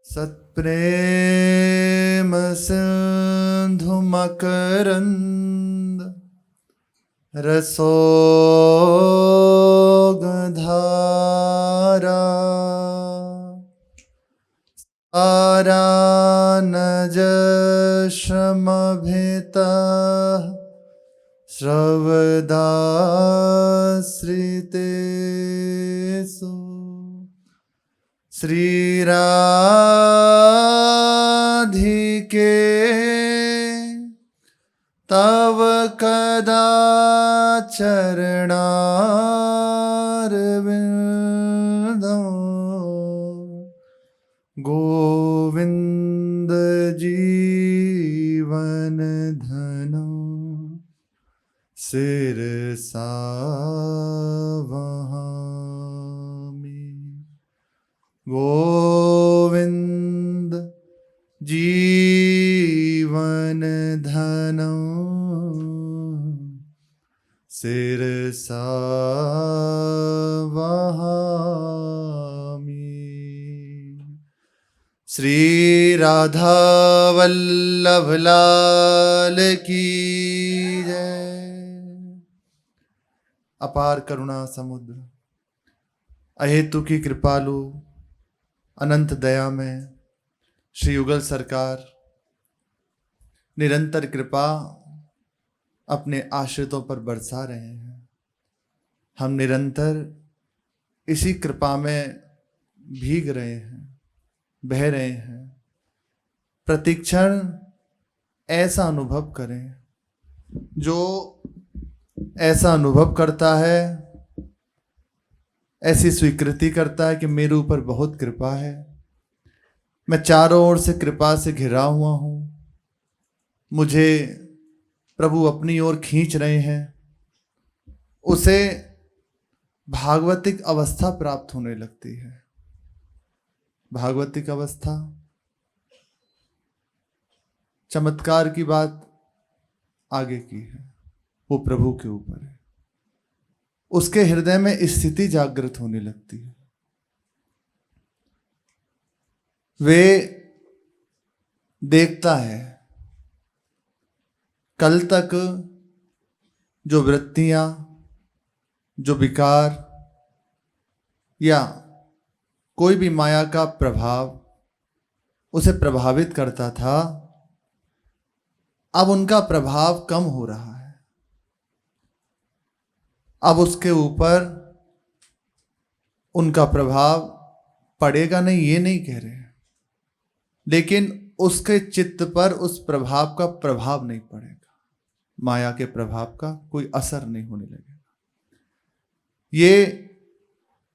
सत्प्रेम सिंधु मकरंद रसोगधारा आरानज श्रमभिता श्रवदाश्रितेषु श्रीराधिके तव कदा चरणारविंदं गोविंद जीवन धनं शिरसा वहामि। गोविंद जीवन धनं शिरसा वहामि। श्री राधा वल्लभ लाल की जय। अपार करुणा समुद्र, अहेतु की कृपालु, अनंत दया में श्री युगल सरकार निरंतर कृपा अपने आश्रितों पर बरसा रहे हैं। हम निरंतर इसी कृपा में भीग रहे हैं, बह रहे हैं। प्रतिक्षण ऐसा अनुभव करें, जो ऐसा अनुभव करता है, ऐसी स्वीकृति करता है कि मेरे ऊपर बहुत कृपा है, मैं चारों ओर से कृपा से घिरा हुआ हूं, मुझे प्रभु अपनी ओर खींच रहे हैं, उसे भागवतिक अवस्था प्राप्त होने लगती है। भागवतिक अवस्था, चमत्कार की बात आगे की है, वो प्रभु के ऊपर है। उसके हृदय में स्थिति जागृत होने लगती है। वे देखता है कल तक जो वृत्तियां, जो विकार या कोई भी माया का प्रभाव उसे प्रभावित करता था, अब उनका प्रभाव कम हो रहा है। अब उसके ऊपर उनका प्रभाव पड़ेगा नहीं, ये नहीं कह रहे, लेकिन उसके चित्त पर उस प्रभाव का प्रभाव नहीं पड़ेगा, माया के प्रभाव का कोई असर नहीं होने लगेगा। ये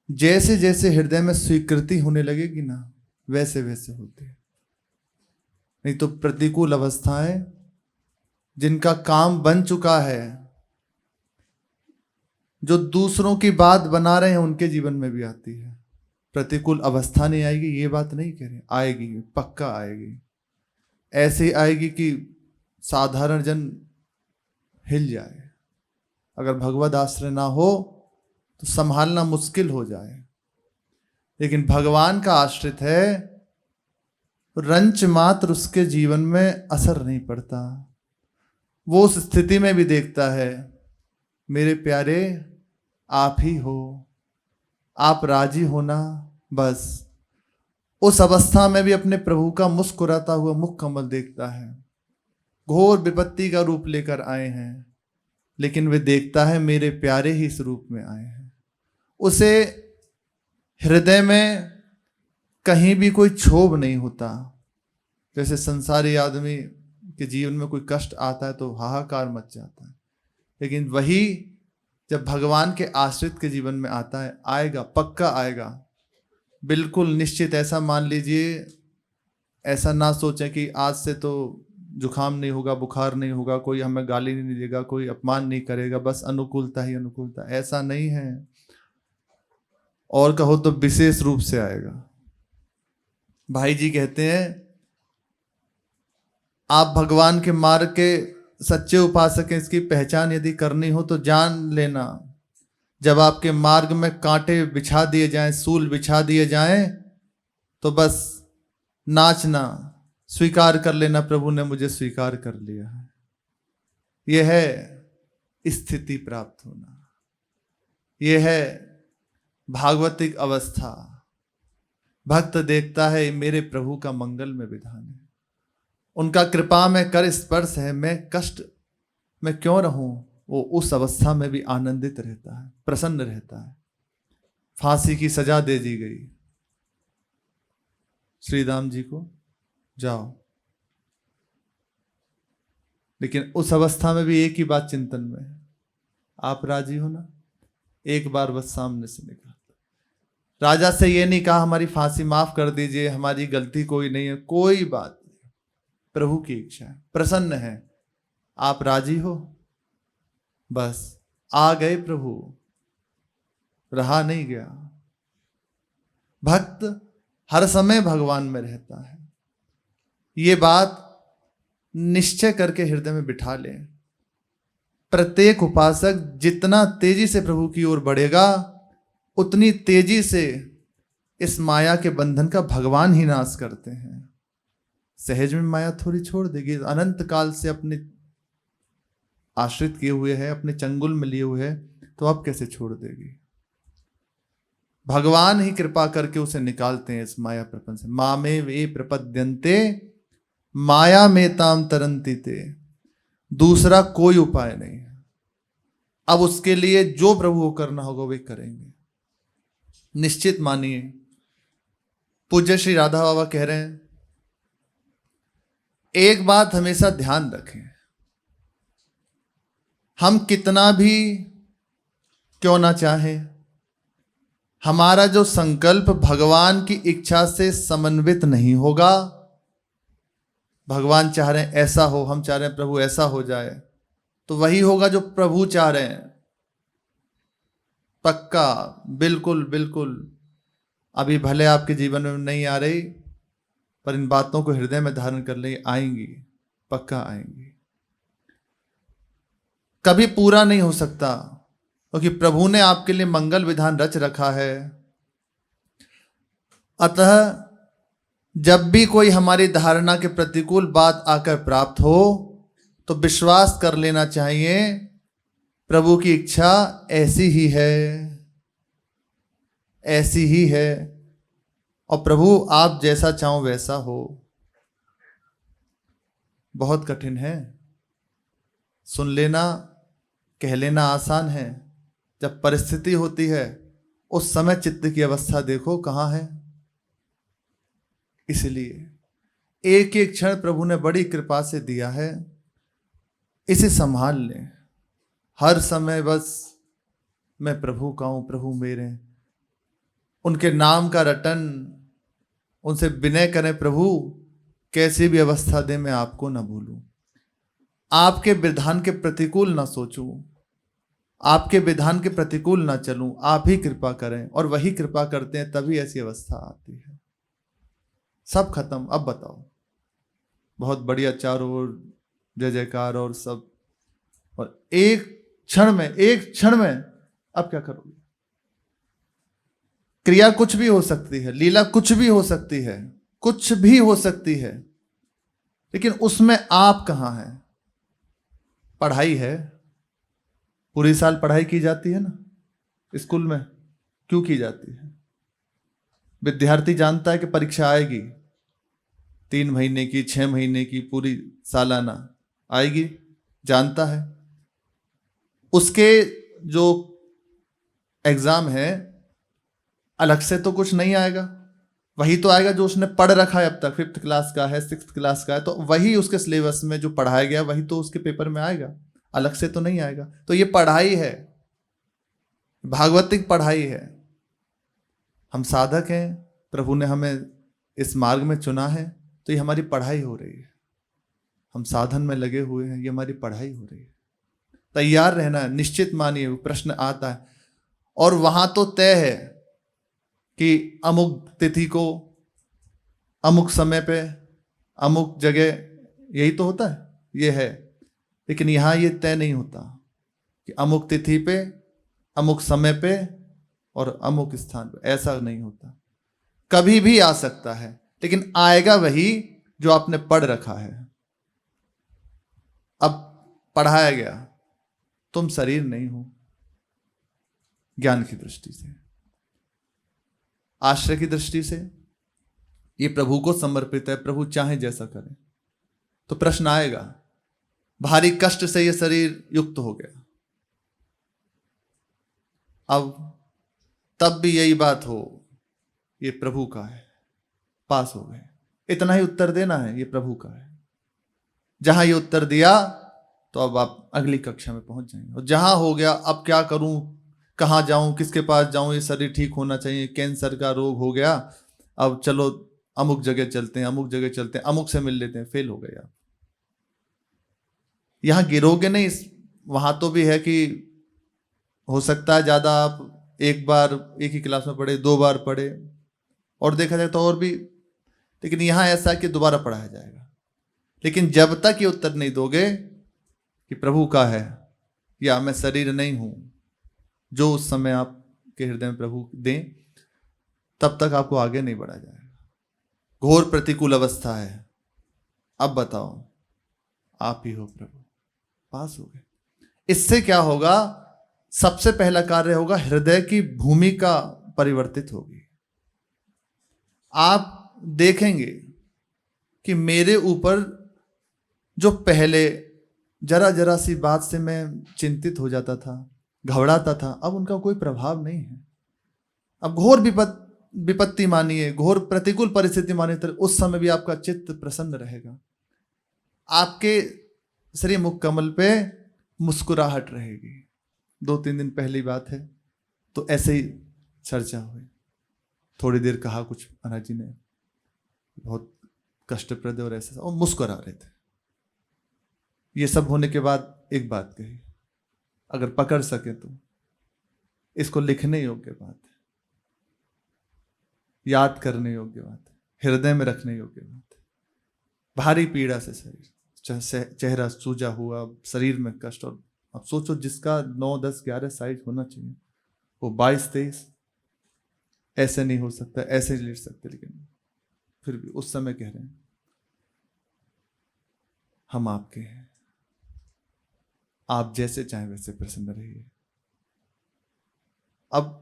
जैसे जैसे हृदय में स्वीकृति होने लगेगी ना, वैसे वैसे होते हैं। नहीं तो प्रतिकूल अवस्थाएं, जिनका काम बन चुका है, जो दूसरों की बात बना रहे हैं, उनके जीवन में भी आती है। प्रतिकूल अवस्था नहीं आएगी, ये बात नहीं कह रहे, आएगी, पक्का आएगी। ऐसे आएगी कि साधारण जन हिल जाए। अगर भगवद आश्रय ना हो तो संभालना मुश्किल हो जाए, लेकिन भगवान का आश्रित है, रंच मात्र उसके जीवन में असर नहीं पड़ता। वो उस स्थिति में भी देखता है, मेरे प्यारे आप ही हो, आप राजी होना, बस। उस अवस्था में भी अपने प्रभु का मुस्कुराता हुआ मुख कमल देखता है। घोर विपत्ति का रूप लेकर आए हैं, लेकिन वे देखता है मेरे प्यारे ही इस रूप में आए हैं। उसे हृदय में कहीं भी कोई क्षोभ नहीं होता। जैसे संसारी आदमी के जीवन में कोई कष्ट आता है तो हाहाकार मच जाता है, लेकिन वही जब भगवान के आश्रित के जीवन में आता है, आएगा, पक्का आएगा, बिल्कुल निश्चित। ऐसा मान लीजिए, ऐसा ना सोचें कि आज से तो जुकाम नहीं होगा, बुखार नहीं होगा, कोई हमें गाली नहीं देगा, कोई अपमान नहीं करेगा, बस अनुकूलता ही अनुकूलता। ऐसा नहीं है, और कहो तो विशेष रूप से आएगा। भाई जी कहते हैं, आप भगवान के मार्ग के सच्चे उपासक हैं, इसकी पहचान यदि करनी हो तो जान लेना, जब आपके मार्ग में कांटे बिछा दिए जाएं, सूल बिछा दिए जाएं, तो बस नाचना, स्वीकार कर लेना प्रभु ने मुझे स्वीकार कर लिया है, यह है स्थिति प्राप्त होना, यह है भागवतिक अवस्था। भक्त देखता है मेरे प्रभु का मंगल में विधान है, उनका कृपा में कर स्पर्श है, मैं कष्ट में क्यों रहूं, वो उस अवस्था में भी आनंदित रहता है, प्रसन्न रहता है। फांसी की सजा दे दी गई श्री राम जी को, जाओ, लेकिन उस अवस्था में भी एक ही बात चिंतन में है, आप राजी हो ना, एक बार बस सामने से निकाल। राजा से ये नहीं कहा हमारी फांसी माफ कर दीजिए, हमारी गलती कोई नहीं है, कोई बात नहीं, प्रभु की इच्छा है, प्रसन्न है, आप राजी हो, बस आ गए प्रभु, रहा नहीं गया। भक्त हर समय भगवान में रहता है, ये बात निश्चय करके हृदय में बिठा लें। प्रत्येक उपासक जितना तेजी से प्रभु की ओर बढ़ेगा, उतनी तेजी से इस माया के बंधन का भगवान ही नाश करते हैं। सहज में माया थोड़ी छोड़ देगी, अनंत काल से अपने आश्रित किए हुए है, अपने चंगुल में लिए हुए है, तो अब कैसे छोड़ देगी। भगवान ही कृपा करके उसे निकालते हैं इस माया प्रपंच से। मामे वे प्रपद्यन्ते माया में ताम तरंती ते, दूसरा कोई उपाय नहीं है। अब उसके लिए जो प्रभु को करना होगा वे करेंगे, निश्चित मानिए। पूज्य श्री राधा बाबा कह रहे हैं, एक बात हमेशा ध्यान रखें, हम कितना भी क्यों ना चाहें, हमारा जो संकल्प भगवान की इच्छा से समन्वित नहीं होगा। भगवान चाह रहे हैं ऐसा हो, हम चाह रहे हैं प्रभु ऐसा हो जाए, तो वही होगा जो प्रभु चाह रहे हैं, पक्का, बिल्कुल बिल्कुल। अभी भले आपके जीवन में नहीं आ रही, पर इन बातों को हृदय में धारण कर ले, आएंगी, पक्का आएंगी। कभी पूरा नहीं हो सकता, क्योंकि प्रभु ने आपके लिए मंगल विधान रच रखा है। अतः जब भी कोई हमारी धारणा के प्रतिकूल बात आकर प्राप्त हो, तो विश्वास कर लेना चाहिए प्रभु की इच्छा ऐसी ही है, ऐसी ही है, और प्रभु आप जैसा चाहो वैसा हो। बहुत कठिन है, सुन लेना, कह लेना आसान है, जब परिस्थिति होती है उस समय चित्त की अवस्था देखो कहाँ है। इसलिए एक एक क्षण प्रभु ने बड़ी कृपा से दिया है, इसे संभाल लें। हर समय बस मैं प्रभु का हूं, प्रभु मेरे, उनके नाम का रटन, उनसे विनय करें, प्रभु कैसी भी अवस्था दे मैं आपको ना भूलूं, आपके विधान के प्रतिकूल ना सोचूं, आपके विधान के प्रतिकूल ना चलूं, आप ही कृपा करें। और वही कृपा करते हैं, तभी ऐसी अवस्था आती है। सब खत्म, अब बताओ, बहुत बढ़िया, चारों ओर जय जयकार और सब, और एक क्षण में, एक क्षण में अब क्या करोगे। क्रिया कुछ भी हो सकती है, लीला कुछ भी हो सकती है, कुछ भी हो सकती है, लेकिन उसमें आप कहाँ हैं। पढ़ाई है, पूरी साल पढ़ाई की जाती है ना स्कूल में, क्यों की जाती है। विद्यार्थी जानता है कि परीक्षा आएगी, 3 महीने की, 6 महीने की, पूरी सालाना आएगी, जानता है। उसके जो एग्जाम है अलग से तो कुछ नहीं आएगा, वही तो आएगा जो उसने पढ़ रखा है अब तक, 5th क्लास का है, 6th क्लास का है, तो वही उसके सिलेबस में जो पढ़ाया गया वही तो उसके पेपर में आएगा, अलग से तो नहीं आएगा। तो ये पढ़ाई है, भागवतिक पढ़ाई है। हम साधक हैं, प्रभु ने हमें इस मार्ग में चुना है, तो ये हमारी पढ़ाई हो रही है। हम साधन में लगे हुए हैं, ये हमारी पढ़ाई हो रही है। तैयार रहना है, निश्चित मानिए प्रश्न आता है, और वहां तो तय है कि अमुक तिथि को, अमुक समय पे, अमुक जगह, यही तो होता है, ये है। लेकिन यहां ये तय नहीं होता कि अमुक तिथि पे, अमुक समय पे और अमुक स्थान पे, ऐसा नहीं होता। कभी भी आ सकता है, लेकिन आएगा वही जो आपने पढ़ रखा है। अब पढ़ाया गया, तुम शरीर नहीं हो, ज्ञान की दृष्टि से, आश्रय की दृष्टि से ये प्रभु को समर्पित है, प्रभु चाहे जैसा करे। तो प्रश्न आएगा, भारी कष्ट से ये शरीर युक्त हो गया, अब तब भी यही बात हो, ये प्रभु का है, पास हो गए, इतना ही उत्तर देना है, ये प्रभु का है। जहां ये उत्तर दिया तो अब आप अगली कक्षा में पहुंच जाएंगे। और जहां हो गया, अब क्या करूं, कहां जाऊं, किसके पास जाऊं, ये शरीर ठीक होना चाहिए, कैंसर का रोग हो गया, अब चलो अमुक जगह चलते हैं, अमुक जगह चलते हैं, अमुक से मिल लेते हैं, फेल हो गए आप। यहां गिरोगे नहीं, वहां तो भी है कि हो सकता है ज्यादा आप एक बार एक ही क्लास में पढ़े, 2 बार पढ़े, और देखा जाए तो और भी, लेकिन यहां ऐसा है कि दोबारा पढ़ाया जाएगा। लेकिन जब तक ये उत्तर नहीं दोगे कि प्रभु का है या मैं शरीर नहीं हूं, जो उस समय आपके हृदय में प्रभु दें, तब तक आपको आगे नहीं बढ़ा जाएगा। घोर प्रतिकूल अवस्था है, अब बताओ, आप ही हो प्रभु, पास हो गए। इससे क्या होगा, सबसे पहला कार्य होगा, हृदय की भूमिका परिवर्तित होगी। आप देखेंगे कि मेरे ऊपर जो पहले जरा जरा सी बात से मैं चिंतित हो जाता था, घबराता था, अब उनका कोई प्रभाव नहीं है। अब घोर विपत्ति मानिए, घोर प्रतिकूल परिस्थिति मानिए, तो उस समय भी आपका चित्त प्रसन्न रहेगा, आपके शरीर मुख कमल पे मुस्कुराहट रहेगी। 2-3 दिन पहली बात है, तो ऐसे ही चर्चा हुई, थोड़ी देर कहा कुछ महाराज जी ने, बहुत कष्टप्रद और ऐसा, और मुस्कुरा रहे थे। ये सब होने के बाद एक बात कही, अगर पकड़ सके तो इसको लिखने योग्य बात है, याद करने योग्य बात है, हृदय में रखने योग्य बात है। भारी पीड़ा से शरीर, चेहरा सूजा हुआ, शरीर में कष्ट, और अब सोचो जिसका 9, 10, 11 साइज होना चाहिए, वो 22, 23 ऐसे नहीं हो सकता, ऐसे ही लिख सकते, लेकिन फिर भी उस समय कह रहे हैं हम आपके हैं, आप जैसे चाहें वैसे प्रसन्न रहिए। अब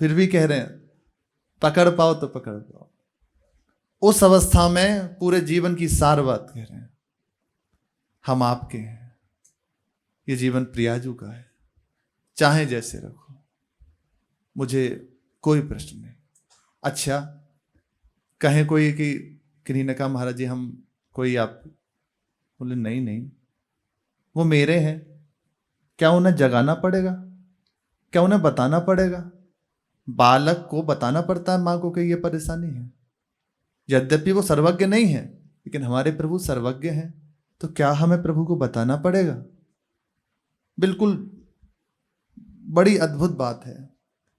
फिर भी कह रहे हैं पकड़ पाओ तो पकड़ पाओ। उस अवस्था में पूरे जीवन की सार बात कह रहे हैं, हम आपके हैं, ये जीवन प्रियाजू का है, चाहे जैसे रखो, मुझे कोई प्रश्न नहीं। अच्छा, कहें कोई कि किन्हीं ने कहा महाराज जी हम कोई, आप बोले नहीं नहीं, वो मेरे हैं, क्या उन्हें जगाना पड़ेगा, क्या उन्हें बताना पड़ेगा? बालक को बताना पड़ता है माँ को कि ये परेशानी है। यद्यपि वो सर्वज्ञ नहीं है, लेकिन हमारे प्रभु सर्वज्ञ हैं, तो क्या हमें प्रभु को बताना पड़ेगा? बिल्कुल बड़ी अद्भुत बात है,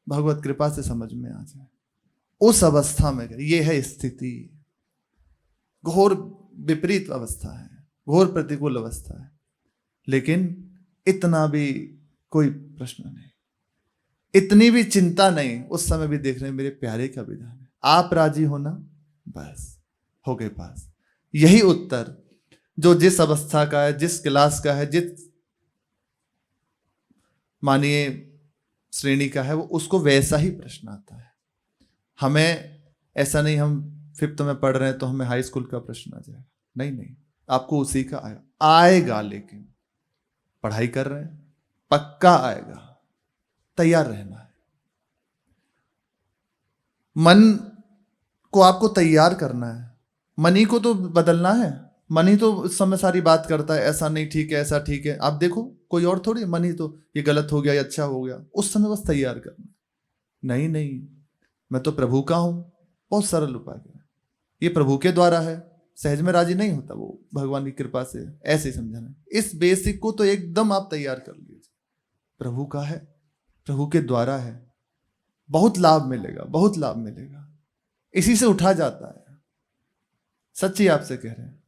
भगवत कृपा से समझ में आ जाए। उस अवस्था में ये है स्थिति, घोर विपरीत अवस्था है, घोर प्रतिकूल अवस्था है, लेकिन इतना भी कोई प्रश्न नहीं, इतनी भी चिंता नहीं। उस समय भी देख रहे हैं मेरे प्यारे का विधान है, आप राजी होना, बस हो गए पास। यही उत्तर जो जिस अवस्था का है, जिस क्लास का है, जिस मानिए श्रेणी का है, वो उसको वैसा ही प्रश्न आता है। हमें ऐसा नहीं हम 5th में पढ़ रहे हैं तो हमें हाई स्कूल का प्रश्न आ जाएगा, नहीं नहीं, आपको उसी का आएगा, लेकिन पढ़ाई कर रहे हैं, पक्का आएगा, तैयार रहना है। मन को आपको तैयार करना है, मन ही को तो बदलना है। मन ही तो इस समय सारी बात करता है, ऐसा नहीं ठीक है, ऐसा ठीक है, आप देखो कोई और थोड़ी, मन ही तो ये गलत हो गया, ये अच्छा हो गया, उस समय बस तैयार करना। नहीं नहीं, मैं तो प्रभु का हूं, बहुत सरल उपाय है, ये प्रभु के द्वारा है, सहज में राजी नहीं होता, वो भगवान की कृपा से, ऐसे ही समझना। इस बेसिक को तो एकदम आप तैयार कर लीजिए, प्रभु का है, प्रभु के द्वारा है, बहुत लाभ मिलेगा, बहुत लाभ मिलेगा, इसी से उठा जाता है। सच्ची आपसे कह रहे हैं,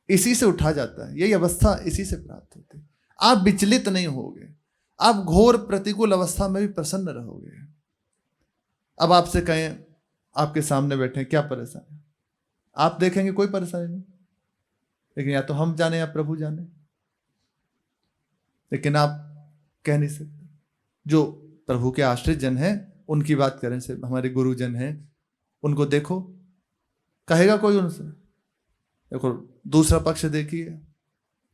इसी से उठा जाता है, यही अवस्था इसी से प्राप्त होती है। आप विचलित नहीं होगे, आप घोर प्रतिकूल अवस्था में भी प्रसन्न रहोगे। अब आपसे कहें, आपके सामने बैठे, क्या परेशान है, आप देखेंगे कोई परेशानी नहीं, लेकिन या तो हम जाने या प्रभु जाने। लेकिन आप कह नहीं सकते। जो प्रभु के आश्रित जन हैं उनकी बात करें, से हमारे गुरुजन हैं, उनको देखो, कहेगा कोई उनसे? देखो दूसरा पक्ष देखिए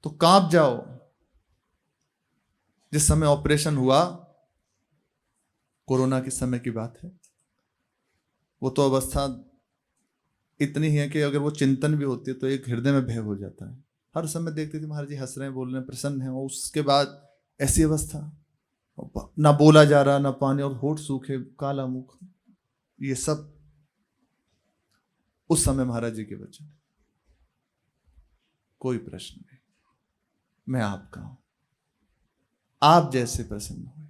तो कांप जाओ। जिस समय ऑपरेशन हुआ, कोरोना के समय की बात है, वो तो अवस्था इतनी ही है कि अगर वो चिंतन भी होती है तो एक हृदय में भय हो जाता है। हर समय देखते थे महाराज जी हंस रहे हैं, बोल रहे हैं, प्रसन्न हैं, और उसके बाद ऐसी अवस्था, ना बोला जा रहा, ना पानी, और होठ सूखे, काला मुख। ये सब उस समय महाराज जी के वचन। कोई प्रश्न नहीं, मैं आपका हूं, आप जैसे प्रसन्न हुए।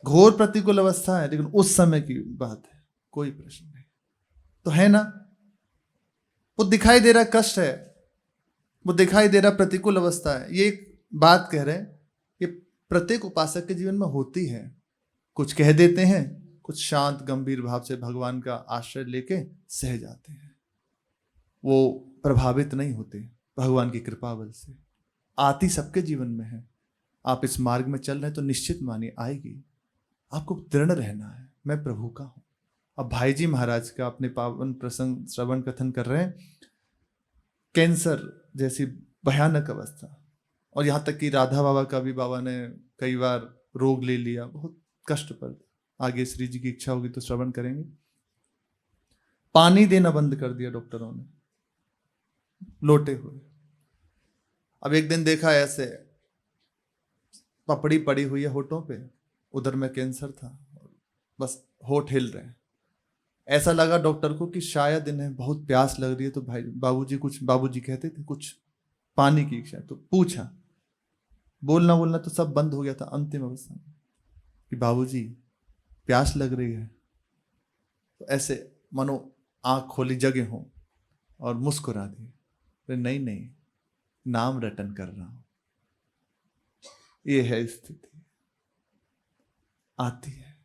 घोर प्रतिकूल अवस्था है, लेकिन उस समय की बात है, कोई प्रश्न नहीं। तो है ना, वो दिखाई दे रहा कष्ट है, वो दिखाई दे रहा प्रतिकूल अवस्था है। ये एक बात कह रहे हैं, ये प्रत्येक उपासक के जीवन में होती है। कुछ कह देते हैं, कुछ शांत गंभीर भाव से भगवान का आश्रय लेके सह जाते हैं। वो प्रभावित नहीं होते भगवान की कृपा बल से। आती सबके जीवन में है। आप इस मार्ग में चल रहे हैं तो निश्चित मानिए आएगी। आपको दृढ़ रहना है, मैं प्रभु का हूं। अब भाई जी महाराज का अपने पावन प्रसंग श्रवण कथन कर रहे हैं। कैंसर जैसी भयानक अवस्था, और यहां तक कि राधा बाबा का भी, बाबा ने कई बार रोग ले लिया, बहुत कष्टप्रद। आगे श्री जी की इच्छा होगी तो श्रवण करेंगे। पानी देना बंद कर दिया डॉक्टरों ने, लोटे हुए। अब एक दिन देखा ऐसे पपड़ी पड़ी हुई है होठों पे, उधर में कैंसर था, बस होठ हिल रहे हैं। ऐसा लगा डॉक्टर को कि शायद इन्हें बहुत प्यास लग रही है, तो भाई बाबूजी कहते थे कुछ पानी की इच्छा। तो पूछा, बोलना तो सब बंद हो गया था अंतिम अवस्था में, कि बाबूजी प्यास लग रही है। तो ऐसे मनो आंख खोली जगह हो और मुस्कुरा दी, नहीं, नाम रटन कर रहा हूं। ये है स्थिति, आती है।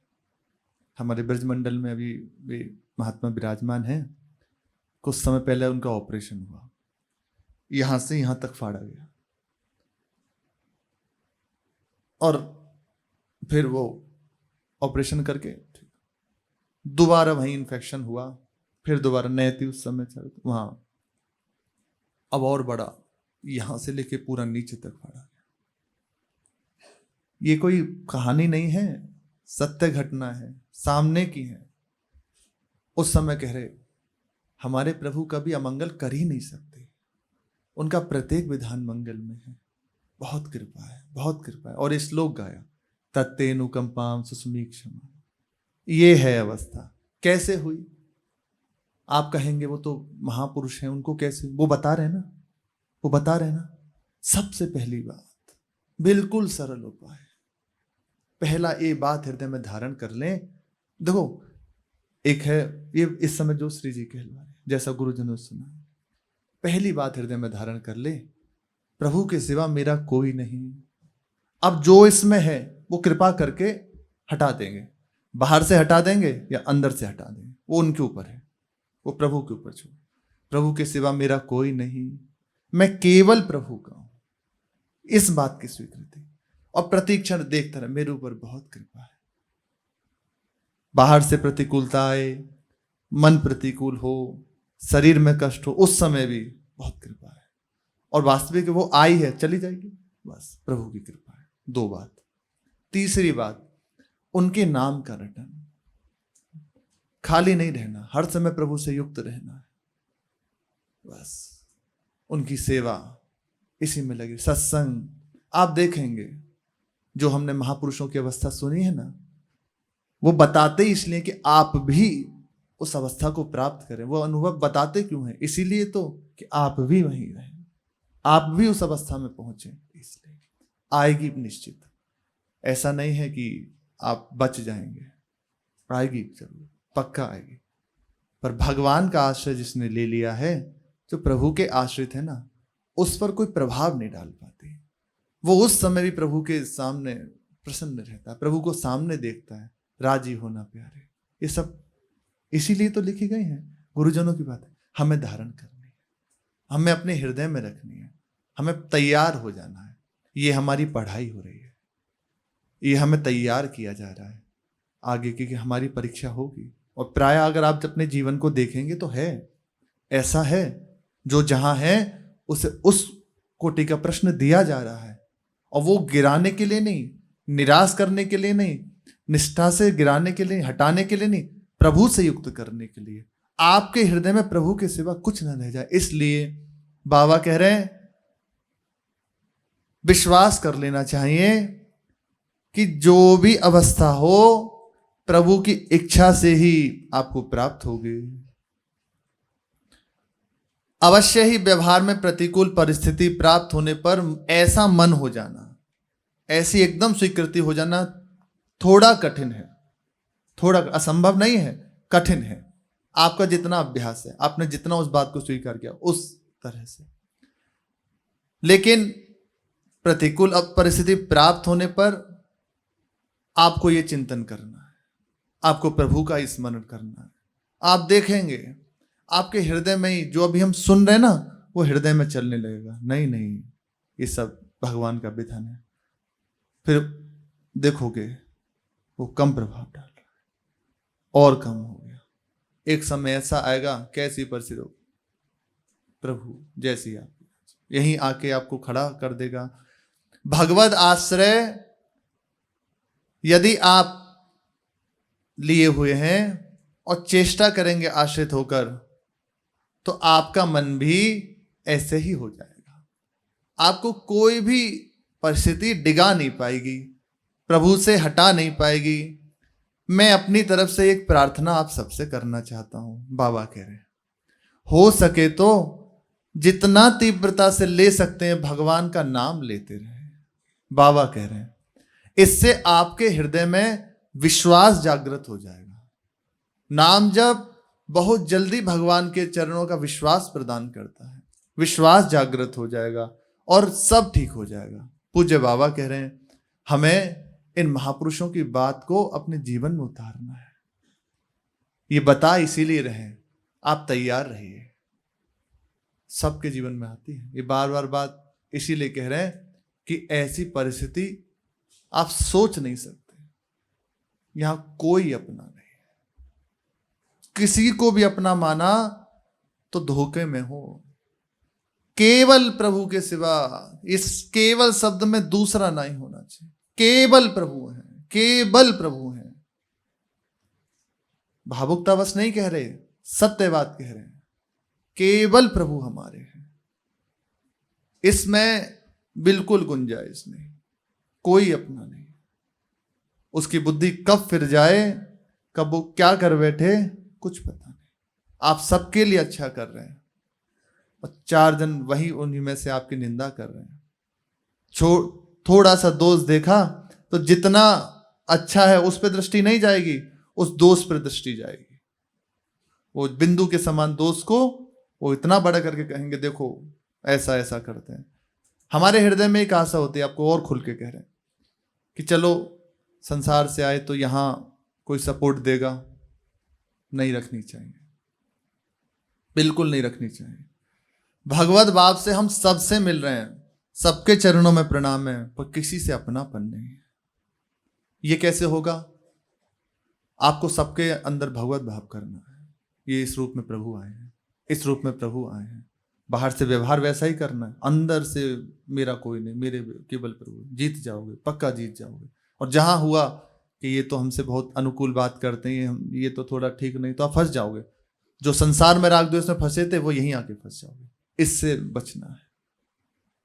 हमारे ब्रजमंडल में अभी वे महात्मा विराजमान हैं। कुछ समय पहले उनका ऑपरेशन हुआ, यहां से यहां तक फाड़ा गया, और फिर वो ऑपरेशन करके दोबारा वहीं इन्फेक्शन हुआ, फिर दोबारा नए थी उस समय चल वहां, अब और बड़ा, यहां से लेके पूरा नीचे तक फाड़ा गया। ये कोई कहानी नहीं है, सत्य घटना है, सामने की है। उस समय कह रहे हमारे प्रभु कभी अमंगल कर ही नहीं सकते, उनका प्रत्येक विधान मंगल में है। बहुत कृपा है, बहुत कृपा है। और श्लोक गाया, तत्तेनुकंपाम सुस्मीक्षमा। ये है अवस्था। कैसे हुई? आप कहेंगे वो तो महापुरुष हैं, उनको कैसे? वो बता रहे ना। सबसे पहली बात, बिल्कुल सरल उपाय। पहला ये बात हृदय में धारण कर लें। देखो, एक है ये इस समय जो श्री जी कहलवा रहे, जैसा गुरुजनों ने सुना, पहली बात हृदय में धारण कर ले, प्रभु के सिवा मेरा कोई नहीं। अब जो इसमें है वो कृपा करके हटा देंगे, बाहर से हटा देंगे या अंदर से हटा देंगे, वो उनके ऊपर है, वो प्रभु के ऊपर छोड़। प्रभु के सिवा मेरा कोई नहीं, मैं केवल प्रभु का हूं, इस बात की स्वीकृति। और प्रतीक्षण देखता रहे, मेरे ऊपर बहुत कृपा है। बाहर से प्रतिकूलता आए, मन प्रतिकूल हो, शरीर में कष्ट हो, उस समय भी बहुत कृपा है। और वास्तविक वो आई है, चली जाएगी, बस प्रभु की कृपा है। दो बात। तीसरी बात, उनके नाम का रटन, खाली नहीं रहना, हर समय प्रभु से युक्त रहना है, बस उनकी सेवा इसी में लगी। सत्संग आप देखेंगे, जो हमने महापुरुषों की अवस्था सुनी है ना, वो बताते इसलिए कि आप भी उस अवस्था को प्राप्त करें। वो अनुभव बताते क्यों है? इसीलिए तो कि आप भी वहीं रहें, आप भी उस अवस्था में पहुंचे, इसलिए आएगी निश्चित। ऐसा नहीं है कि आप बच जाएंगे, आएगी जरूर, पक्का आएगी। पर भगवान का आश्रय जिसने ले लिया है, जो प्रभु के आश्रित है ना, उस पर कोई प्रभाव नहीं डाल पाती। वो उस समय भी प्रभु के सामने प्रसन्न रहता है, प्रभु को सामने देखता है। राजी होना प्यारे, ये सब इसीलिए तो लिखी गई हैं। गुरुजनों की बात है, हमें धारण करनी है, हमें अपने हृदय में रखनी है, हमें तैयार हो जाना है। ये हमारी पढ़ाई हो रही है, ये हमें तैयार किया जा रहा है आगे की कि हमारी परीक्षा होगी। और प्राय अगर आप अपने जीवन को देखेंगे तो है, ऐसा है, जो जहां है उसे उस कोटि का प्रश्न दिया जा रहा है, और वो गिराने के लिए नहीं, निराश करने के लिए नहीं, निष्ठा से गिराने के लिए, हटाने के लिए नहीं, प्रभु से युक्त करने के लिए। आपके हृदय में प्रभु के सिवा कुछ न रह जाए। इसलिए बाबा कह रहे हैं विश्वास कर लेना चाहिए कि जो भी अवस्था हो प्रभु की इच्छा से ही आपको प्राप्त होगी। अवश्य ही व्यवहार में प्रतिकूल परिस्थिति प्राप्त होने पर ऐसा मन हो जाना, ऐसी एकदम स्वीकृति हो जाना थोड़ा कठिन है, थोड़ा असंभव नहीं है, कठिन है। आपका जितना अभ्यास है, आपने जितना उस बात को स्वीकार किया उस तरह से। लेकिन प्रतिकूल परिस्थिति प्राप्त होने पर आपको यह चिंतन करना है, आपको प्रभु का स्मरण करना है। आप देखेंगे आपके हृदय में ही जो अभी हम सुन रहे हैं ना, वो हृदय में चलने लगेगा। नहीं नहीं, ये सब भगवान का विधान है। फिर देखोगे वो कम प्रभाव डाल रहा है और कम हो गया। एक समय ऐसा आएगा, कैसी परिस्थिति हो, प्रभु जैसी आप यहीं आके आपको खड़ा कर देगा। भगवद आश्रय यदि आप लिए हुए हैं और चेष्टा करेंगे आश्रित होकर, तो आपका मन भी ऐसे ही हो जाएगा। आपको कोई भी परिस्थिति डिगा नहीं पाएगी, प्रभु से हटा नहीं पाएगी। मैं अपनी तरफ से एक प्रार्थना आप सबसे करना चाहता हूं। बाबा कह रहे हैं हो सके तो जितना तीव्रता से ले सकते हैं भगवान का नाम लेते रहे। बाबा कह रहे हैं इससे आपके हृदय में विश्वास जागृत हो जाएगा। नाम जप बहुत जल्दी भगवान के चरणों का विश्वास प्रदान करता है, विश्वास जागृत हो जाएगा और सब ठीक हो जाएगा। पूज्य बाबा कह रहे हैं हमें इन महापुरुषों की बात को अपने जीवन में उतारना है। ये बता इसीलिए रहे, आप तैयार रहिए, सबके जीवन में आती है। ये बार बार बात इसीलिए कह रहे हैं कि ऐसी परिस्थिति आप सोच नहीं सकते। यहां कोई अपना नहीं, किसी को भी अपना माना तो धोखे में हो। केवल प्रभु के सिवा, इस केवल शब्द में दूसरा नहीं होना चाहिए। केवल प्रभु है, केवल प्रभु है। भावुकतावश नहीं कह रहे, सत्य बात कह रहे हैं। केवल प्रभु हमारे हैं, इसमें बिल्कुल गुंजाइश नहीं, कोई अपना नहीं। उसकी बुद्धि कब फिर जाए, कब वो क्या कर बैठे, कुछ पता नहीं। आप सबके लिए अच्छा कर रहे हैं और 4 जन वही उन्हीं में से आपकी निंदा कर रहे हैं। थोड़ा सा दोष देखा तो जितना अच्छा है उस पर दृष्टि नहीं जाएगी, उस दोष पर दृष्टि जाएगी। वो बिंदु के समान दोष को वो इतना बड़ा करके कहेंगे देखो ऐसा ऐसा करते हैं। हमारे हृदय में एक आशा होती है, आपको और खुल के कह रहे हैं कि चलो संसार से आए तो यहां कोई सपोर्ट देगा। नहीं रखनी चाहिए, बिल्कुल नहीं रखनी चाहिए। भगवत बाप से हम सबसे मिल रहे हैं, सबके चरणों में प्रणाम है, पर किसी से अपनापन नहीं है। ये कैसे होगा? आपको सबके अंदर भगवत भाव करना है। ये इस रूप में प्रभु आए हैं, इस रूप में प्रभु आए हैं। बाहर से व्यवहार वैसा ही करना है, अंदर से मेरा कोई नहीं, मेरे केवल प्रभु। जीत जाओगे, पक्का जीत जाओगे। और जहां हुआ कि ये तो हमसे बहुत अनुकूल बात करते हैं, ये तो थोड़ा ठीक नहीं, तो आप फंस जाओगे। जो संसार में राग द्वेष में फंसे थे वो यहीं आके फंस जाओगे। इससे बचना है,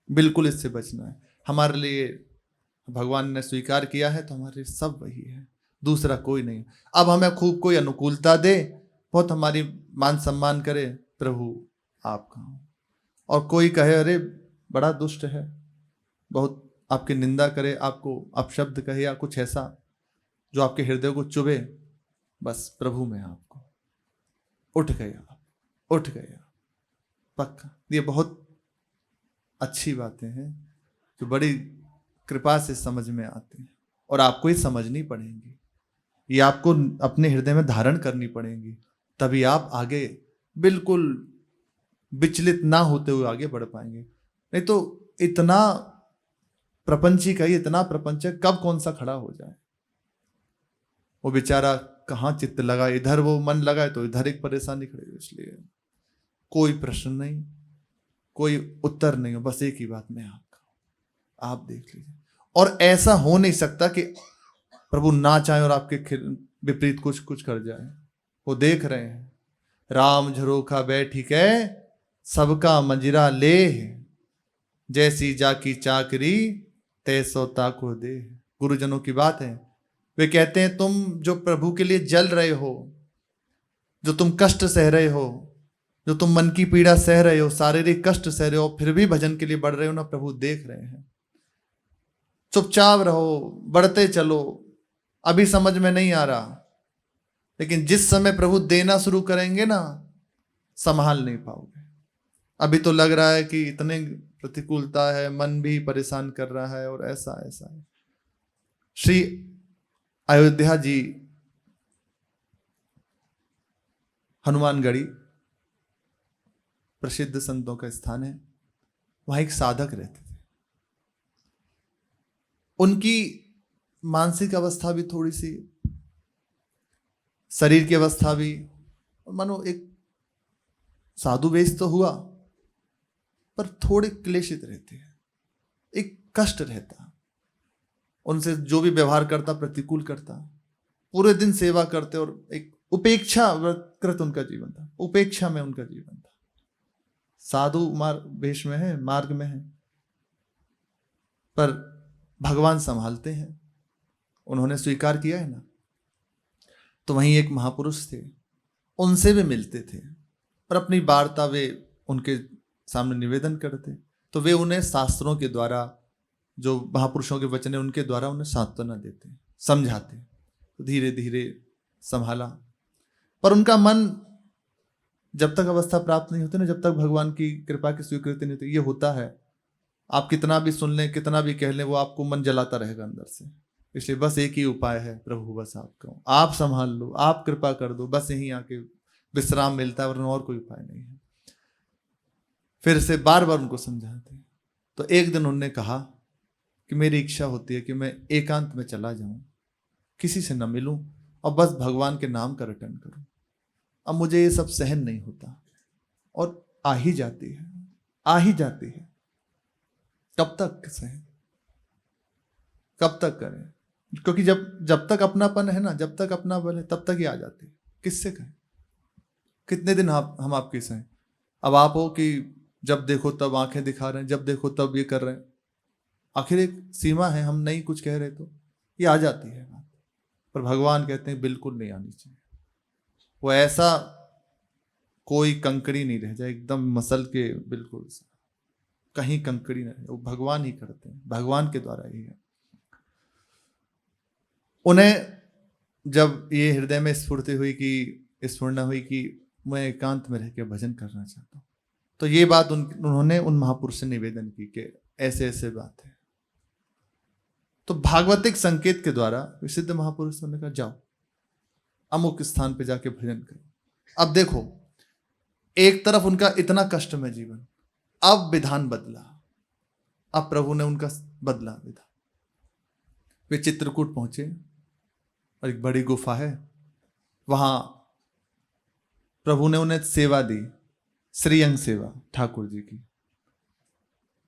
बिल्कुल इससे बचना है। हमारे लिए भगवान ने स्वीकार किया है तो हमारे लिए सब वही है, दूसरा कोई नहीं। अब हमें खूब कोई अनुकूलता दे, बहुत हमारी मान सम्मान करे, प्रभु आप कहाँ हो। और कोई कहे अरे बड़ा दुष्ट है, बहुत आपकी निंदा करे, आपको अपशब्द कहे या कुछ ऐसा जो आपके हृदय को चुभे, बस प्रभु में आपको उठ गया, उठ गया पक्का। ये बहुत अच्छी बातें हैं जो बड़ी कृपा से समझ में आती हैं और आपको ही समझनी पड़ेंगी। ये आपको अपने हृदय में धारण करनी पड़ेंगी, तभी आप आगे बिल्कुल विचलित ना होते हुए आगे बढ़ पाएंगे। नहीं तो इतना प्रपंची का ही इतना प्रपंच है, कब कौन सा खड़ा हो जाए। वो बेचारा कहाँ चित्त लगा, इधर वो मन लगाए तो इधर एक परेशानी खड़ी हो। इसलिए कोई प्रश्न नहीं, कोई उत्तर नहीं हो, बस एक ही बात मैं आपका, आप देख लीजिए। और ऐसा हो नहीं सकता कि प्रभु ना चाहे और आपके विपरीत कुछ कर जाए। वो देख रहे हैं, राम झरोखा बैठी के सबका मंजरा ले, जैसी जाकी चाकरी तैसो ताको दे। गुरुजनों की बात है, वे कहते हैं तुम जो प्रभु के लिए जल रहे हो, जो तुम कष्ट सह रहे हो, जो तुम मन की पीड़ा सह रहे हो, शारीरिक कष्ट सह रहे हो, फिर भी भजन के लिए बढ़ रहे हो ना, प्रभु देख रहे हैं। चुपचाप रहो, बढ़ते चलो, अभी समझ में नहीं आ रहा, लेकिन जिस समय प्रभु देना शुरू करेंगे ना, संभाल नहीं पाओगे। अभी तो लग रहा है कि इतने प्रतिकूलता है, मन भी परेशान कर रहा है और ऐसा ऐसा है। श्री अयोध्या जी हनुमानगढ़ी प्रसिद्ध संतों का स्थान है, वहां एक साधक रहते थे। उनकी मानसिक अवस्था भी थोड़ी सी, शरीर की अवस्था भी, मानो एक साधु वेश तो हुआ पर थोड़े क्लेशित रहते हैं, एक कष्ट रहता, उनसे जो भी व्यवहार करता प्रतिकूल करता, पूरे दिन सेवा करते और एक उपेक्षा कृत उनका जीवन था, उपेक्षा में उनका जीवन था। साधु वेश में है, मार्ग में है, पर भगवान संभालते हैं, उन्होंने स्वीकार किया है ना। तो वहीं एक महापुरुष थे, उनसे भी मिलते थे और अपनी वार्ता वे उनके सामने निवेदन करते, तो वे उन्हें शास्त्रों के द्वारा, जो महापुरुषों के वचन है उनके द्वारा उन्हें सांत्वना देते, समझाते। तो धीरे धीरे संभाला, पर उनका मन जब तक अवस्था प्राप्त नहीं होती ना, जब तक भगवान की कृपा की स्वीकृति नहीं होती, ये होता है, आप कितना भी सुन लें, कितना भी कह लें, वो आपको मन जलाता रहेगा अंदर से। इसलिए बस एक ही उपाय है, प्रभु बस आपका, आप संभाल लो, आप कृपा कर दो, बस यहीं आके विश्राम मिलता है, वरना और कोई उपाय नहीं है। फिर से बार बार उनको समझाते। तो एक दिन उन्होंने कहा कि मेरी इच्छा होती है कि मैं एकांत में चला जाऊं, किसी से न मिलूं और बस भगवान के नाम का रटन करूं। अब मुझे ये सब सहन नहीं होता, और आ ही जाती है, आ ही जाती है। कब तक सहन, कब तक करें? क्योंकि जब तक अपनापन है ना, जब तक अपना बल है, तब तक ही आ जाती है। किससे कहें, कितने दिन हम आपके सहें? अब आप हो कि जब देखो तब आंखें दिखा रहे हैं, जब देखो तब ये कर रहे हैं। आखिर एक सीमा है, हम नहीं कुछ कह रहे तो ये आ जाती है बात। पर भगवान कहते हैं बिल्कुल नहीं आनी चाहिए। वो ऐसा कोई कंकड़ी नहीं रह जाए, एकदम मसल के बिल्कुल कहीं कंकड़ी नहीं, वो भगवान ही करते हैं, भगवान के द्वारा ही है। उन्हें जब ये हृदय में स्फूर्ति हुई कि स्फुरना हुई कि मैं एकांत में रह के भजन करना चाहता हूँ, तो ये बात उन्होंने उन महापुरुष से निवेदन की कि ऐसे ऐसे बात है। तो भागवतिक संकेत के द्वारा विशुद्ध महापुरुष ने कहा जाओ अमुक स्थान पे जाके भजन करो। अब देखो, एक तरफ उनका इतना कष्ट में जीवन, अब विधान बदला, अब प्रभु ने उनका बदला विधान। वे चित्रकूट पहुंचे और एक बड़ी गुफा है, वहां प्रभु ने उन्हें सेवा दी, श्रीअंग सेवा ठाकुर जी की।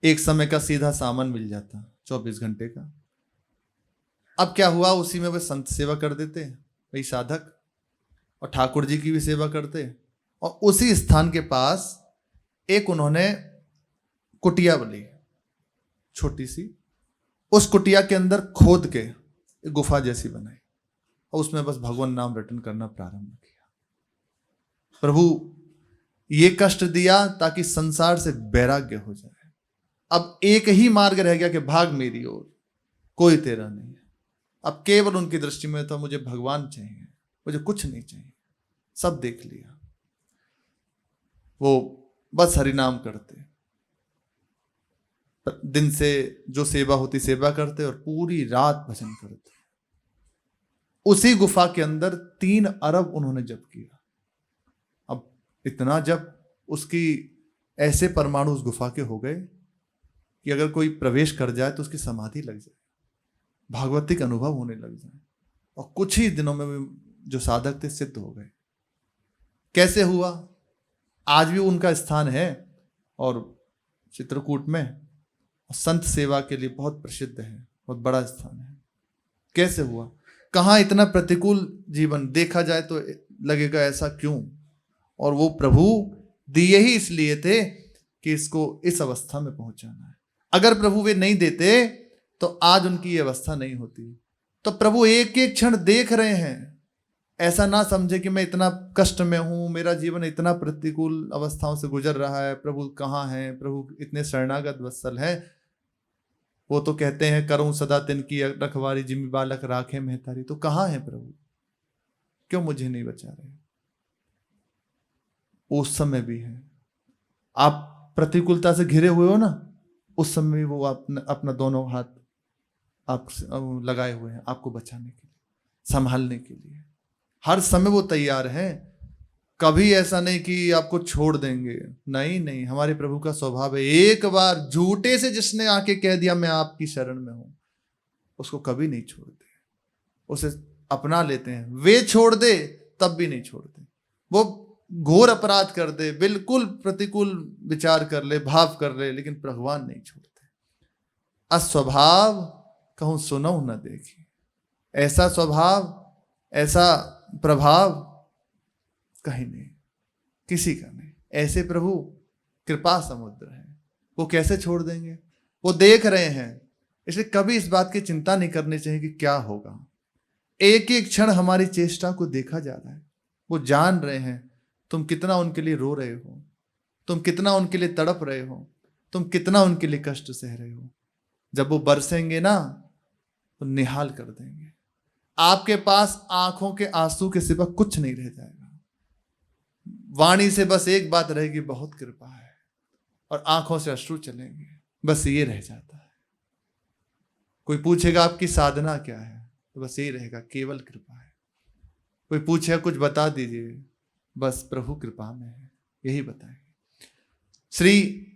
एक समय का सीधा सामान मिल जाता, 24 घंटे का। अब क्या हुआ, उसी में वे संत सेवा कर देते, वही साधक, और ठाकुर जी की भी सेवा करते। और उसी स्थान के पास एक उन्होंने कुटिया बनी, छोटी सी, उस कुटिया के अंदर खोद के एक गुफा जैसी बनाई और उसमें बस भगवान नाम रटन करना प्रारंभ किया। प्रभु ये कष्ट दिया ताकि संसार से वैराग्य हो जाए। अब एक ही मार्ग रह गया कि भाग मेरी ओर, कोई तेरा नहीं है। अब केवल उनकी दृष्टि में तो मुझे भगवान चाहिए, मुझे कुछ नहीं चाहिए, सब देख लिया। वो बस हरिनाम करते, दिन से जो सेवा होती सेवा करते और पूरी रात भजन करते। उसी गुफा के अंदर 3 अरब उन्होंने जप किया। अब इतना जब उसकी ऐसे परमाणु उस गुफा के हो गए कि अगर कोई प्रवेश कर जाए तो उसकी समाधि लग जाए, भागवतिक अनुभव होने लग जाए, और कुछ ही दिनों में वे जो साधक थे सिद्ध हो गए। कैसे हुआ? आज भी उनका स्थान है और चित्रकूट में संत सेवा के लिए बहुत प्रसिद्ध है, बहुत बड़ा स्थान है। कैसे हुआ? कहाँ इतना प्रतिकूल जीवन, देखा जाए तो लगेगा ऐसा क्यों, और वो प्रभु दिए ही इसलिए थे कि इसको इस अवस्था में पहुंचाना है। अगर प्रभु वे नहीं देते तो आज उनकी ये अवस्था नहीं होती। तो प्रभु एक एक क्षण देख रहे हैं। ऐसा ना समझे कि मैं इतना कष्ट में हूं, मेरा जीवन इतना प्रतिकूल अवस्थाओं से गुजर रहा है, प्रभु कहाँ हैं, प्रभु इतने शरणागत वत्सल है। वो तो कहते हैं करूं सदा तिनकी रखवारी, जिम्मी बालक राखे मेहतारी। तो कहाँ है प्रभु? क्यों मुझे नहीं बचा रहे? उस समय भी है। आप प्रतिकूलता से घिरे हुए हो ना, उस समय भी वो अपना दोनों हाथ आप लगाए हुए हैं आपको बचाने के लिए, संभालने के लिए। हर समय वो तैयार है। कभी ऐसा नहीं कि आपको छोड़ देंगे, नहीं नहीं। हमारे प्रभु का स्वभाव है, एक बार झूठे से जिसने आके कह दिया मैं आपकी शरण में हूं, उसको कभी नहीं छोड़ते, उसे अपना लेते हैं। वे छोड़ दे तब भी नहीं छोड़ते। वो घोर अपराध कर दे, बिल्कुल प्रतिकूल विचार कर ले, भाव कर ले, लेकिन भगवान नहीं छोड़ते। अस्वभाव कहूं सुनऊ न देखी, ऐसा स्वभाव, ऐसा प्रभाव कहीं नहीं, किसी का नहीं। ऐसे प्रभु कृपा समुद्र है, वो कैसे छोड़ देंगे? वो देख रहे हैं। इसलिए कभी इस बात की चिंता नहीं करनी चाहिए कि क्या होगा। एक एक क्षण हमारी चेष्टा को देखा जा रहा है। वो जान रहे हैं तुम कितना उनके लिए रो रहे हो, तुम कितना उनके लिए तड़प रहे हो, तुम कितना उनके लिए कष्ट सह रहे हो। जब वो बरसेंगे ना तो निहाल कर देंगे। आपके पास आंखों के आंसू के सिवा कुछ नहीं रह जाएगा। वाणी से बस एक बात रहेगी, बहुत कृपा है, और आंखों से अश्रु चलेंगे, बस ये रह जाता है। कोई पूछेगा आपकी साधना क्या है, तो बस यही रहेगा, केवल कृपा है। कोई पूछेगा कुछ बता दीजिए, बस प्रभु कृपा में है, यही बताएंगे। श्री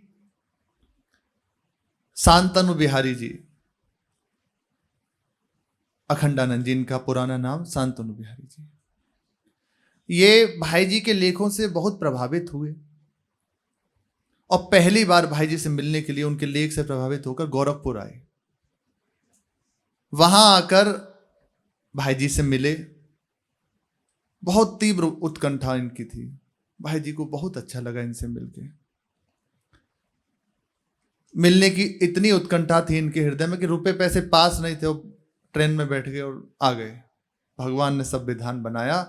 शांतनु बिहारी जी, अखंडानंद जी इनका पुराना नाम, शांतनु बिहारी जी, ये भाई जी के लेखों से बहुत प्रभावित हुए और पहली बार भाई जी से मिलने के लिए उनके लेख से प्रभावित होकर गोरखपुर आए। वहां आकर भाई जी से मिले। बहुत तीव्र उत्कंठा इनकी थी। भाई जी को बहुत अच्छा लगा इनसे मिलके। मिलने की इतनी उत्कंठा थी इनके हृदय में कि रुपए पैसे पास नहीं थे, वो ट्रेन में बैठ गए और आ गए। भगवान ने सब विधान बनाया,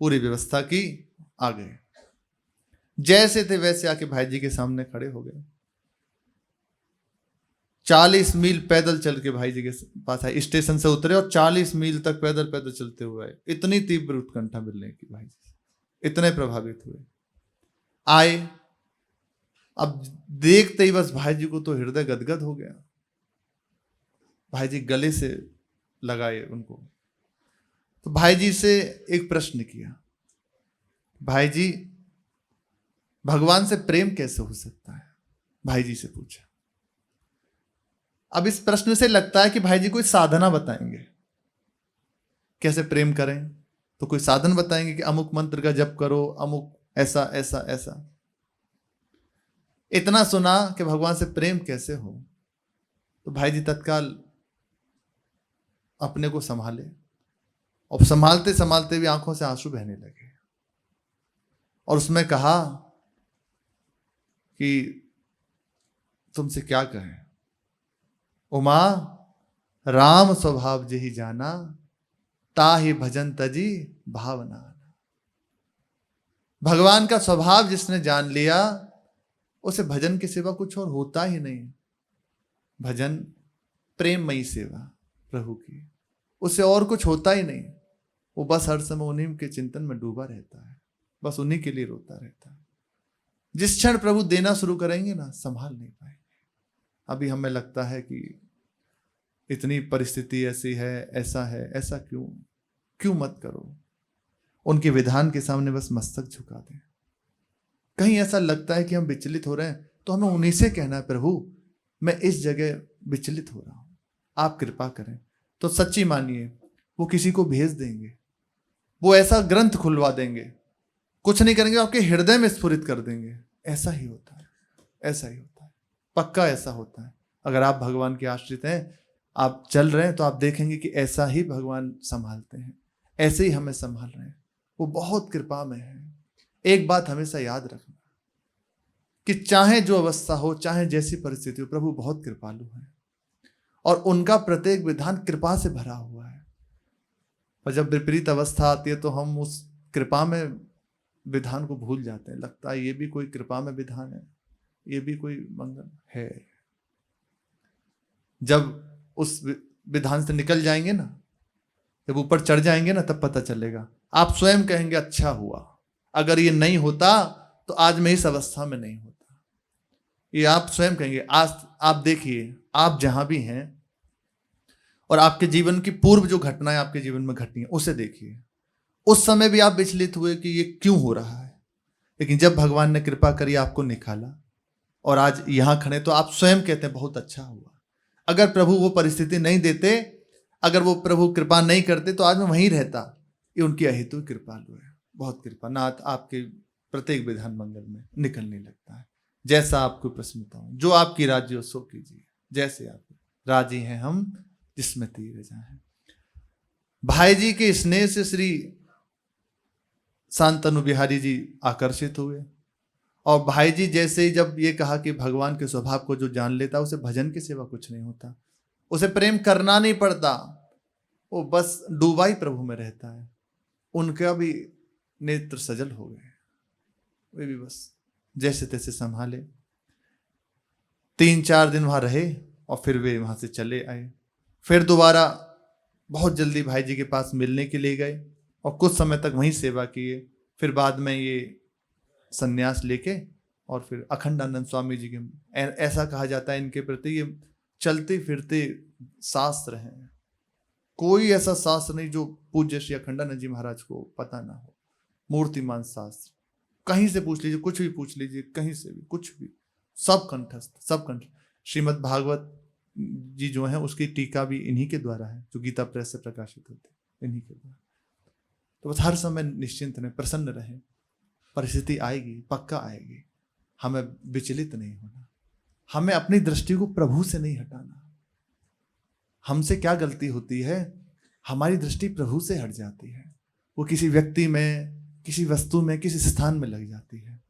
पूरी व्यवस्था की, आ गए। जैसे थे वैसे आके भाई जी के सामने खड़े हो गए। 40 मील पैदल चल के भाई जी के पास आए। स्टेशन से उतरे और 40 मील तक पैदल पैदल चलते हुए आए। इतनी तीव्र उत्कंठा मिलने की भाई जी, इतने प्रभावित हुए। आए, अब देखते ही बस भाई जी को तो हृदय गदगद हो गया। भाई जी गले से लगाए उनको। तो भाई जी से एक प्रश्न किया, भाई जी भगवान से प्रेम कैसे हो सकता है? भाई जी से पूछा। अब इस प्रश्न से लगता है कि भाई जी कोई साधना बताएंगे, कैसे प्रेम करें, तो कोई साधन बताएंगे कि अमुक मंत्र का जप करो, अमुक ऐसा ऐसा ऐसा। इतना सुना कि भगवान से प्रेम कैसे हो, तो भाई जी तत्काल अपने को संभाले और संभालते संभालते भी आंखों से आंसू बहने लगे और उसमें कहा कि तुमसे क्या कहें, उमा राम स्वभाव जेहि जाना, ताहि भजन तजी भावना। भगवान का स्वभाव जिसने जान लिया, उसे भजन के सिवा कुछ और होता ही नहीं। भजन प्रेममयी सेवा प्रभु की, उससे और कुछ होता ही नहीं। वो बस हर समय उन्हीं के चिंतन में डूबा रहता है, बस उन्हीं के लिए रोता रहता है। जिस क्षण प्रभु देना शुरू करेंगे ना, संभाल नहीं पाएंगे। अभी हमें लगता है कि इतनी परिस्थिति ऐसी है, ऐसा है, ऐसा क्यों मत करो। उनके विधान के सामने बस मस्तक झुका दें। कहीं ऐसा लगता है कि हम विचलित हो रहे हैं, तो हमें उन्हीं से कहना है, प्रभु मैं इस जगह विचलित हो रहा हूं, आप कृपा करें। तो सच्ची मानिए वो किसी को भेज देंगे, वो ऐसा ग्रंथ खुलवा देंगे, कुछ नहीं करेंगे, आपके हृदय में स्फुरित कर देंगे। ऐसा ही होता है, ऐसा ही होता है, पक्का ऐसा होता है। अगर आप भगवान के आश्रित हैं, आप चल रहे हैं, तो आप देखेंगे कि ऐसा ही भगवान संभालते हैं, ऐसे ही हमें संभाल रहे हैं। वो बहुत कृपा में है। एक बात हमेशा याद रखना कि चाहे जो अवस्था हो, चाहे जैसी परिस्थिति हो, प्रभु बहुत कृपालु है और उनका प्रत्येक विधान कृपा से भरा हुआ है। और जब विपरीत अवस्था आती है तो हम उस कृपा में विधान को भूल जाते हैं, लगता है ये भी कोई कृपा में विधान है, ये भी कोई मंगल है। जब उस विधान से निकल जाएंगे ना, जब ऊपर चढ़ जाएंगे ना, तब पता चलेगा। आप स्वयं कहेंगे अच्छा हुआ, अगर ये नहीं होता तो आज मैं इस अवस्था में नहीं होता। ये आप स्वयं कहेंगे। आज आप देखिए, आप जहां भी हैं और आपके जीवन की पूर्व जो घटनाएं आपके जीवन में घटी हैं, उसे देखिए। उस समय भी आप विचलित हुए कि ये क्यों हो रहा है, लेकिन जब भगवान ने कृपा करी, आपको निकाला और आज यहां खड़े, तो आप स्वयं कहते हैं बहुत अच्छा हुआ। अगर प्रभु वो परिस्थिति नहीं देते, अगर वो प्रभु कृपा नहीं करते, तो आज मैं वहीं रहता। ये उनकी अहेतु कृपालु है, बहुत कृपा। नाथ आपके प्रत्येक विधान मंगल में निकलने लगता है। जैसा आपको प्रसन्नता हो, जो आपकी राज्य हो सो कीजिए, जैसे आप राजी हैं हम जिसमें तीर जाए। भाई जी के स्नेह से श्री शांतनु बिहारी जी आकर्षित हुए और भाई जी जैसे ही जब ये कहा कि भगवान के स्वभाव को जो जान लेता, उसे भजन की सेवा कुछ नहीं होता, उसे प्रेम करना नहीं पड़ता, वो बस डूबा ही प्रभु में रहता है। उनका भी नेत्र सजल हो गए, वे भी बस जैसे तैसे संभाले। 3-4 दिन वहां रहे और फिर वे वहां से चले आए। फिर दोबारा बहुत जल्दी भाई जी के पास मिलने के लिए गए और कुछ समय तक वहीं सेवा किए। फिर बाद में ये संन्यास लेके और फिर अखंडानंद स्वामी जी के, ऐसा कहा जाता है इनके प्रति, ये चलते फिरते शास्त्र हैं। कोई ऐसा शास्त्र नहीं जो पूज्य श्री अखंडानंद जी महाराज को पता ना हो। मूर्तिमान शास्त्र कहीं से पूछ लीजिए, कुछ भी पूछ लीजिए, कहीं से भी कुछ भी, सब कंठस्थ, सब कंठस्थ। श्रीमद् भागवत जी जो है उसकी टीका भी इन्हीं के द्वारा है, जो गीता प्रेस से प्रकाशित होते हैं, इन्हीं के द्वारा। तो बस हर समय निश्चिंत रहें, प्रसन्न रहें। परिस्थिति आएगी, पक्का आएगी, हमें विचलित नहीं होना, हमें अपनी दृष्टि को प्रभु से नहीं हटाना। हमसे क्या गलती होती है, हमारी दृष्टि प्रभु से हट जाती है, वो किसी व्यक्ति में, किसी वस्तु में, किसी स्थान में लग जाती है।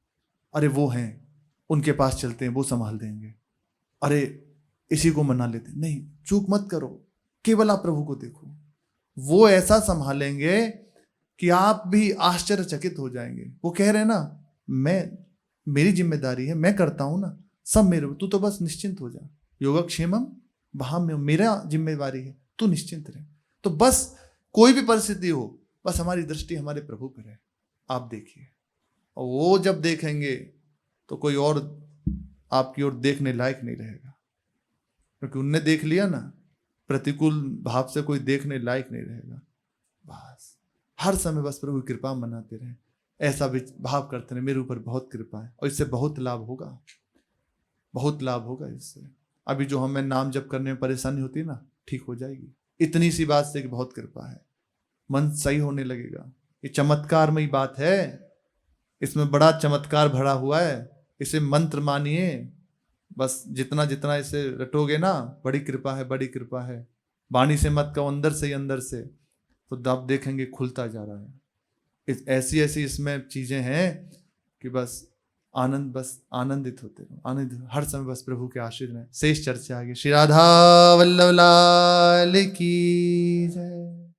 अरे वो हैं, उनके पास चलते हैं, वो संभाल देंगे। अरे इसी को मना लेते, नहीं, चूक मत करो, केवल आप प्रभु को देखो, वो ऐसा संभालेंगे कि आप भी आश्चर्यचकित हो जाएंगे। वो कह रहे हैं ना, मेरी जिम्मेदारी है, मैं करता हूं ना, सब मेरे, तू तो बस निश्चिंत हो जा, योगक्षेमम वहां में मेरा जिम्मेवारी है, तू निश्चिंत रहे। तो बस कोई भी परिस्थिति हो, बस हमारी दृष्टि हमारे प्रभु पर है, आप देखिए। और वो जब देखेंगे तो कोई और आपकी ओर देखने लायक नहीं रहेगा, क्योंकि उनने देख लिया ना, प्रतिकूल भाव से कोई देखने लायक नहीं रहेगा। बस हर समय बस प्रभु की कृपा मनाते रहे, ऐसा भाव करते रहे, मेरे ऊपर बहुत कृपा है और इससे बहुत लाभ होगा, बहुत लाभ होगा इससे। अभी जो हमें नाम जप करने में परेशानी होती है ना, ठीक हो जाएगी इतनी सी बात से कि बहुत कृपा है, मन सही होने लगेगा। ये चमत्कारमयी बात है, इसमें बड़ा चमत्कार भरा हुआ है। इसे मंत्र मानिए, बस जितना जितना इसे रटोगे ना, बड़ी कृपा है, बड़ी कृपा है। वाणी से मत कहो, अंदर से ही, अंदर से, तो आप देखेंगे खुलता जा रहा है। ऐसी ऐसी इसमें चीजें हैं कि बस आनंद, बस आनंदित होते रहो, आनंद हर समय बस प्रभु के आशीर्वाद में। शेष चर्चा आगे। श्री राधा वल्लभ लाल की जय।